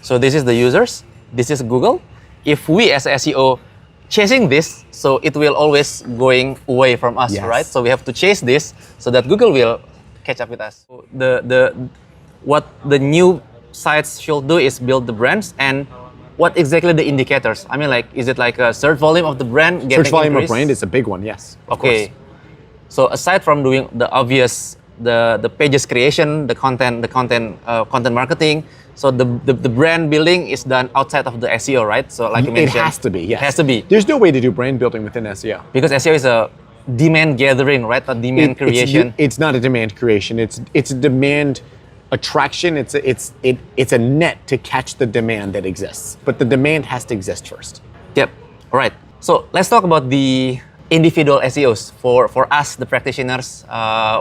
So this is the users, this is Google. If we as SEO chasing this, so it will always going away from us, Yes. right? So we have to chase this so that Google will catch up with us. What the new sites should do is build the brands, and what exactly the indicators? I mean, like, is it like a search volume of the brand getting Search volume increased? of brand is a big one, yes. Of Okay. course. So aside from doing the obvious, the pages creation, the content marketing, so the brand building is done outside of the SEO, right? So like you It mentioned, has to be, yes. It has to be. There's no way to do brand building within SEO. Because SEO is a demand gathering, right? A demand creation. It's not a demand creation. It's a demand attraction. It's a net to catch the demand that exists. But the demand has to exist first. Yep. All right. So let's talk about the individual SEOs for us, the practitioners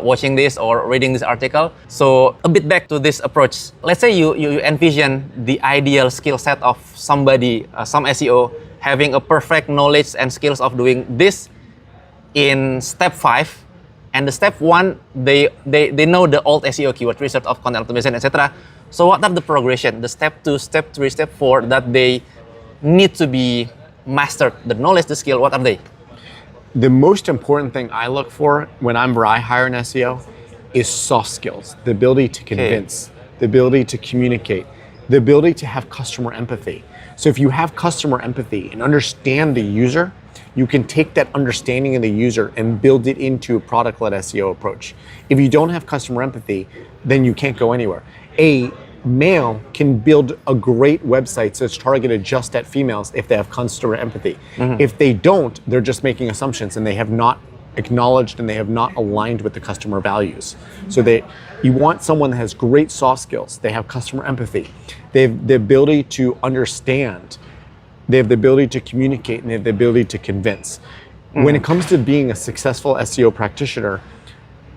watching this or reading this article. So a bit back to this approach. Let's say you envision the ideal skill set of somebody, some SEO, having a perfect knowledge and skills of doing this in step 5. And the step 1, they know the old SEO keyword research of content optimization, etc. So what are the progression? The step 2, step 3, step 4 that they need to be mastered, the knowledge, the skill, what are they? The most important thing I look for whenever I hire an SEO is soft skills, the ability to convince, the ability to communicate, the ability to have customer empathy. So if you have customer empathy and understand the user, you can take that understanding of the user and build it into a product-led SEO approach. If you don't have customer empathy, then you can't go anywhere. A male can build a great website that's targeted just at females if they have customer empathy. If they don't, they're just making assumptions and they have not acknowledged and they have not aligned with the customer values. So you want someone that has great soft skills. They have customer empathy. They have the ability to understand. They have the ability to communicate, and they have the ability to convince. When it comes to being a successful SEO practitioner,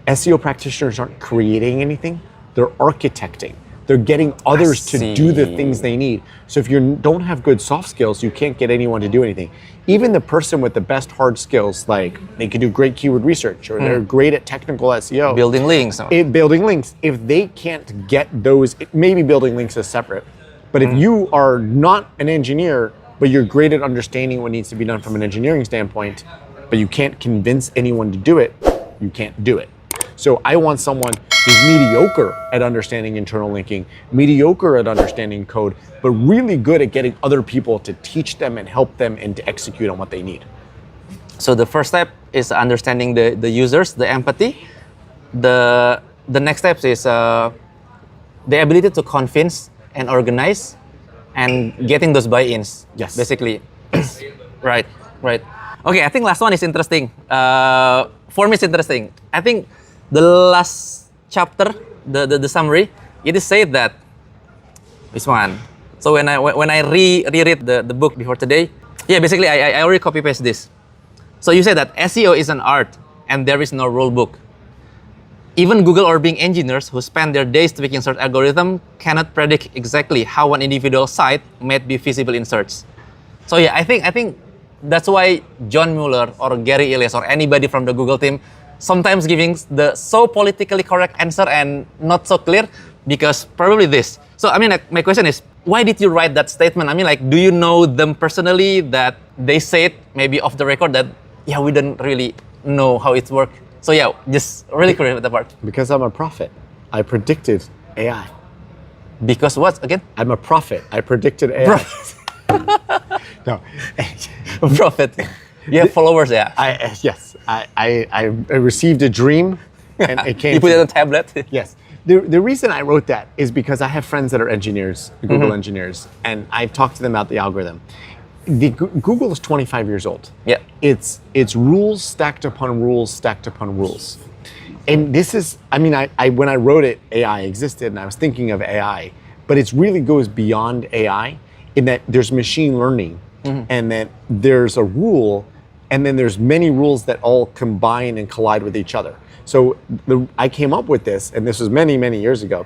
SEO practitioners aren't creating anything, they're architecting. They're getting others to do the things they need. So if you don't have good soft skills, you can't get anyone to do anything. Even the person with the best hard skills, like they can do great keyword research or they're great at technical SEO. Building links. Building links. If they can't get those, maybe building links is separate. But if you are not an engineer, but you're great at understanding what needs to be done from an engineering standpoint, but you can't convince anyone to do it, you can't do it. So I want someone who's mediocre at understanding internal linking, mediocre at understanding code, but really good at getting other people to teach them and help them and to execute on what they need. So the first step is understanding the users, the empathy. The next step is the ability to convince and organize and getting those buy-ins. Yes. Basically. Right. Okay, I think last one is interesting. For me, it's interesting. I think the last chapter, the summary, it is said that this one. So when I reread the book before today, basically I already copy paste this. So you say that SEO is an art and there is no rule book. Even Google or Bing engineers who spend their days tweaking search algorithm cannot predict exactly how an individual site might be visible in search. So I think that's why John Mueller or Gary Illyes or anybody from the Google team sometimes giving the so politically correct answer and not so clear, because probably this. So I mean, like, my question is, why did you write that statement? I mean, like, do you know them personally that they said maybe off the record that we don't really know how it works? So just really curious with the part. Because I'm a prophet. I predicted AI. Because what again? I'm a prophet. I predicted AI. No. A prophet. You have followers, Yes. I received a dream and it came. You put it on a tablet? Yes. The reason I wrote that is because I have friends that are engineers, Google engineers, and I've talked to them about the algorithm. Google is 25 years old. Yeah. It's rules stacked upon rules stacked upon rules. And this is, I mean, I when I wrote it, AI existed and I was thinking of AI, but it really goes beyond AI in that there's machine learning and that there's a rule and then there's many rules that all combine and collide with each other. So I came up with this, and this was many, many years ago,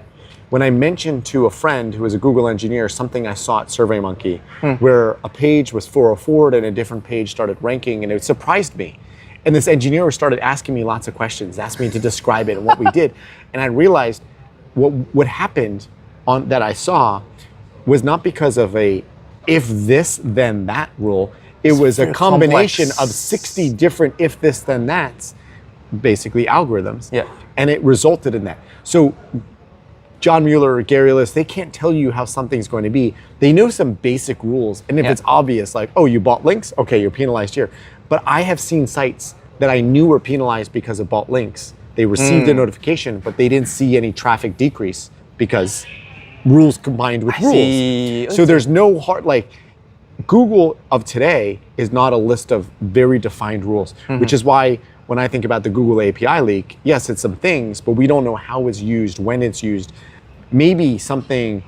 when I mentioned to a friend who was a Google engineer something I saw at SurveyMonkey, where a page was 404 and a different page started ranking, and it surprised me. And this engineer started asking me lots of questions, asked me to describe it and what we did. And I realized what happened that I saw was not because of a if this then that rule. It It's was a very combination complex. of 60 different if this then that's, basically algorithms. Yeah. And it resulted in that. So John Mueller or Gary List, they can't tell you how something's going to be. They know some basic rules. And if Yeah. it's obvious, like, oh, you bought links? Okay, you're penalized here. But I have seen sites that I knew were penalized because of bought links. They received a notification, but they didn't see any traffic decrease because rules combined with rules. see. So there's no hard, like, Google of today is not a list of very defined rules, which is why when I think about the Google API leak, yes, it's some things, but we don't know how it's used, when it's used. Maybe something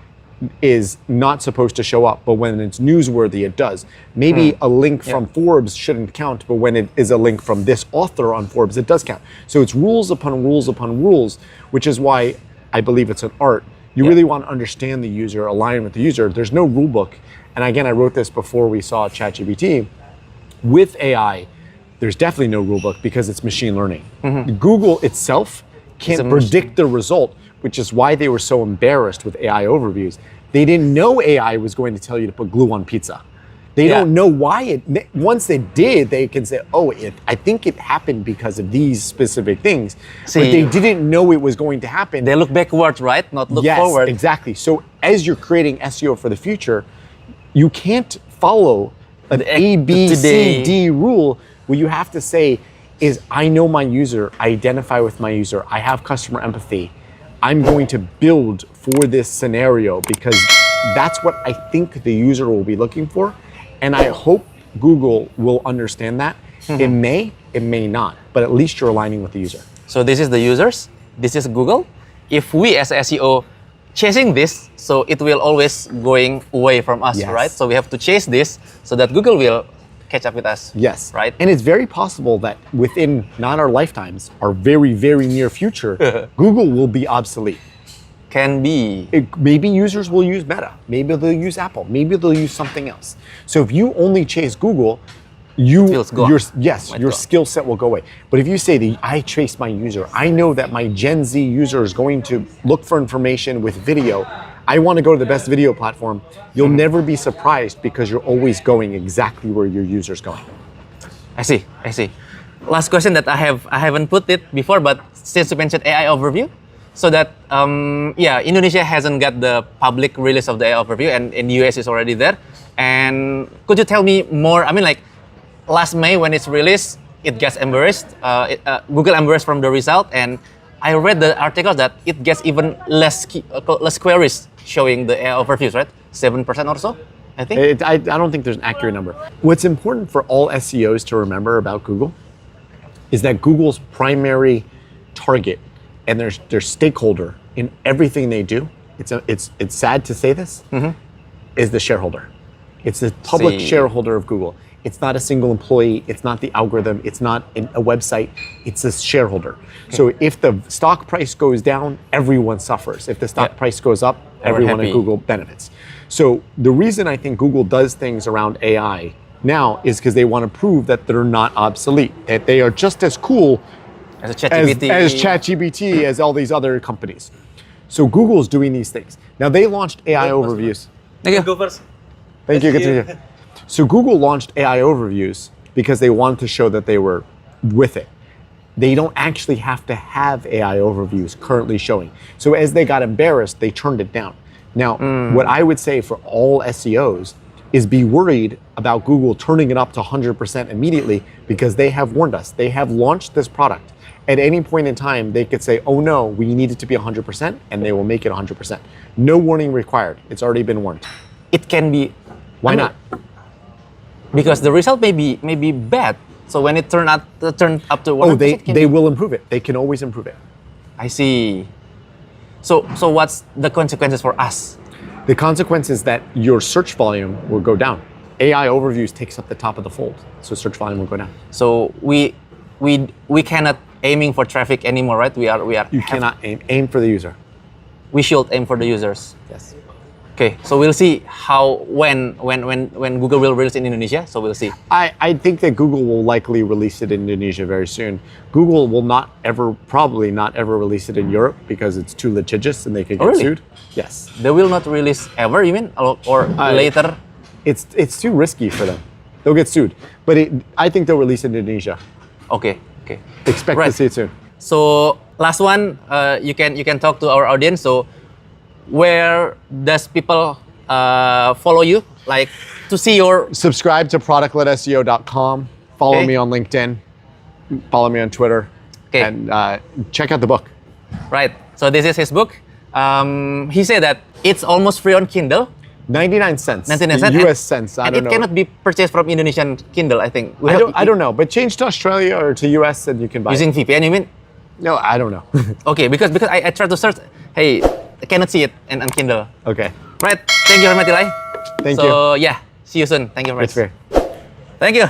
is not supposed to show up, but when it's newsworthy, it does. Maybe a link from Forbes shouldn't count, but when it is a link from this author on Forbes, it does count. So it's rules upon rules upon rules, which is why I believe it's an art. You really want to understand the user, align with the user. There's no rule book. And again, I wrote this before we saw ChatGPT. With AI, there's definitely no rule book because it's machine learning. Google itself can't predict the result, which is why they were so embarrassed with AI overviews. They didn't know AI was going to tell you to put glue on pizza. They don't know why it, once they did, they can say, oh, I think it happened because of these specific things. But they didn't know it was going to happen. They look backwards, right? Not look Yes, forward. exactly. So as you're creating SEO for the future, you can't follow an A, B, C, D rule. What you have to say is, I know my user, I identify with my user, I have customer empathy. I'm going to build for this scenario because that's what I think the user will be looking for. And I hope Google will understand that. It may not, but at least you're aligning with the user. So this is the users, this is Google. If we as SEO chasing this, so it will always going away from us, Yes. right? So we have to chase this so that Google will catch up with us. Yes. Right? And it's very possible that within not our lifetimes, our very, very near future, Google will be obsolete. Can be. Maybe users will use Meta. Maybe they'll use Apple. Maybe they'll use something else. So if you only chase Google, Skills go your up. Might your go up. skill set will go away. But if you say that I chase my user, I know that my Gen Z user is going to look for information with video. I want to go to the best video platform. You'll never be surprised because you're always going exactly where your user's going. I see. Last question that I haven't put it before, but since you mentioned AI overview, so that Indonesia hasn't got the public release of the AI overview, and in US is already there. And could you tell me more? I mean, like last May when it's released, it gets embarrassed. Google embarrassed from the result, and I read the article that it gets even less queries showing the AI overviews, right? 7% or so, I think. I don't think there's an accurate number. What's important for all SEOs to remember about Google is that Google's primary target and their stakeholder in everything they do, it's sad to say this, is the shareholder. It's the public shareholder of Google. It's not a single employee. It's not the algorithm. It's not a website. It's a shareholder. So if the stock price goes down, everyone suffers. If the stock price goes up, everyone at happy. Google benefits. So the reason I think Google does things around AI now is because they want to prove that they're not obsolete, that they are just as cool As a ChatGPT. as ChatGPT, as all these other companies. So Google's doing these things. Now they launched AI overviews. Thank you. Go first. Thank you. Continue. So Google launched AI overviews because they wanted to show that they were with it. They don't actually have to have AI overviews currently showing. So as they got embarrassed, they turned it down. Now, what I would say for all SEOs is be worried about Google turning it up to 100% immediately because they have warned us. They have launched this product. At any point in time, they could say, oh no, we need it to be 100%, and they will make it 100%. No warning required. It's already been warned. It can be. Why not? Because the result may be bad. So when it turned up to 100%, Oh, they can will improve it. They can always improve it. I see. So what's the consequences for us? The consequence is that your search volume will go down. AI overviews takes up the top of the fold, so search volume will go down. So we cannot aiming for traffic anymore, right? You cannot aim for the user. We should aim for the users. Yes. Okay, so we'll see how when Google will release in Indonesia. So we'll see. I think that Google will likely release it in Indonesia very soon. Google will probably not ever release it in Europe because it's too litigious and they could get really? sued. Yes. They will not release ever, you mean, or later? It's too risky for them. They'll get sued. But I think they'll release it in Indonesia. Okay. Expect to see it soon. So last one, you can talk to our audience. So where does people follow you? Like to see your... Subscribe to product-ledseo.com. Follow me on LinkedIn. Follow me on Twitter. Okay. And check out the book. Right. So this is his book. He said that it's almost free on Kindle. 99 cents. 99 cents. US cents. I don't know. And it cannot be purchased from Indonesian Kindle, I think. I don't know. But change to Australia or to US and you can buy using it. VPN, you mean? No, I don't know. Okay, because I tried to search. Hey, I cannot see it on Kindle. Okay. Right. Thank you very much, Eli. Thank you. So yeah, see you soon. Thank you very much. It's fair. Thank you.